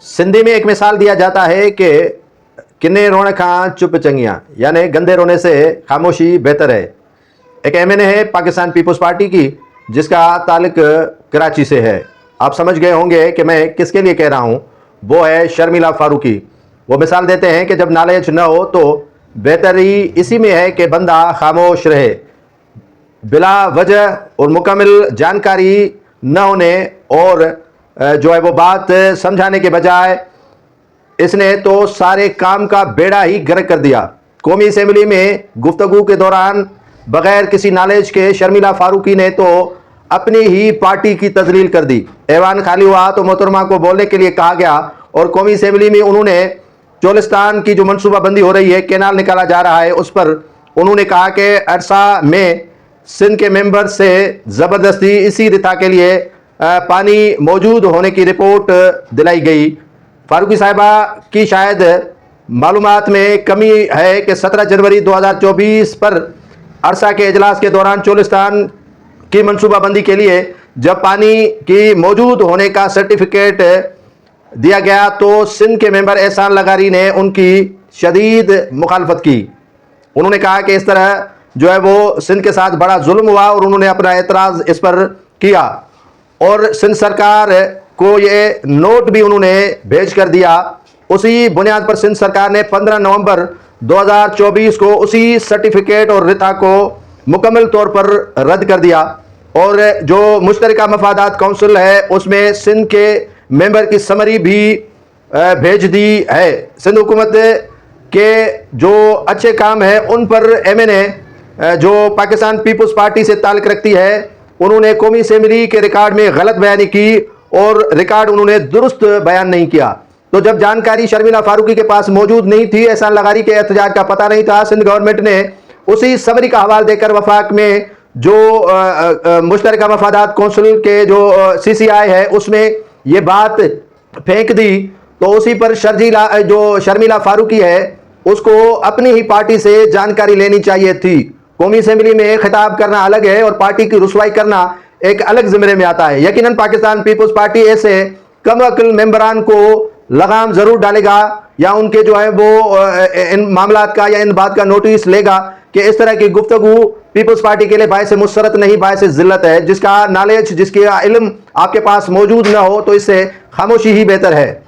सिंधी में एक मिसाल दिया जाता है कि किन्ने रोने खां चुप चंगियां, यानी गंदे रोने से खामोशी बेहतर है। एक एमएनए है पाकिस्तान पीपुल्स पार्टी की, जिसका ताल्लुक कराची से है। आप समझ गए होंगे कि मैं किसके लिए कह रहा हूं। वो है शर्मिला फारूकी। वो मिसाल देते हैं कि जब नॉलेज न हो तो बेहतरी इसी में है कि बंदा खामोश रहे। बिला वजह और मुकम्मल जानकारी न होने और जो है वो बात समझाने के बजाय इसने तो सारे काम का बेड़ा ही गर्क कर दिया। कौमी असेंबली में गुफ्तगू के दौरान बगैर किसी नॉलेज के शर्मिला फारूकी ने तो अपनी ही पार्टी की तजलील कर दी। ऐवान खाली हुआ तो मोहतरमा को बोलने के लिए कहा गया और कौमी असेंबली में उन्होंने चोलिस्तान की जो मनसूबाबंदी हो रही है, कैनाल निकाला जा रहा है, उस पर उन्होंने कहा कि अरसा में सिंध के मेंबर से ज़बरदस्ती इसी रिथा के लिए पानी मौजूद होने की रिपोर्ट दिलाई गई। फारूकी साहिबा की शायद मालूमात में कमी है कि 17 जनवरी 2024 पर अरसा के इजलास के दौरान चोलिस्तान की मनसूबाबंदी के लिए जब पानी की मौजूद होने का सर्टिफिकेट दिया गया तो सिंध के मेंबर एहसान लगारी ने उनकी शदीद मुखालफत की। उन्होंने कहा कि इस तरह जो है वो सिंध के साथ बड़ा जुल्म हुआ और उन्होंने अपना एतराज़ इस पर किया और सिंध सरकार को ये नोट भी उन्होंने भेज कर दिया। उसी बुनियाद पर सिंध सरकार ने 15 नवंबर 2024 को उसी सर्टिफिकेट और रिथा को मुकम्मल तौर पर रद्द कर दिया और जो मुश्तरका मफादात काउंसिल है उसमें सिंध के मेंबर की समरी भी भेज दी है। सिंध हुकूमत के जो अच्छे काम है उन पर एमएनए जो पाकिस्तान पीपुल्स पार्टी से ताल्लुक़ रखती है, उन्होंने कौमी असेंबली के रिकॉर्ड में गलत बयानी की और रिकॉर्ड उन्होंने दुरुस्त बयान नहीं किया। तो जब जानकारी शर्मिला फारूकी के पास मौजूद नहीं थी, एहसान लगारी के एहतजाज का पता नहीं था, सिंध गवर्नमेंट ने उसी समरी का हवाला देकर वफाक में जो मुश्तरका मफादात कौंसिल के जो CCI है उसमें ये बात फेंक दी। तो उसी पर जो शर्मिला फारूकी है उसको अपनी ही पार्टी से जानकारी लेनी चाहिए थी। कौमी असेंबली में खिताब करना अलग है और पार्टी की रुसवाई करना एक अलग ज़िम्मे में आता है। यकीनन पाकिस्तान पीपुल्स पार्टी ऐसे कम अक्ल मेंबरान को लगाम ज़रूर डालेगा या उनके जो है वो इन मामलात का या इन बात का नोटिस लेगा कि इस तरह की गुफ्तगू पीपुल्स पार्टी के लिए बायस मुसरत नहीं, बायस ज़िल्लत है। जिसका नॉलेज, जिसका इल्म आपके पास मौजूद ना हो तो इससे खामोशी ही बेहतर है।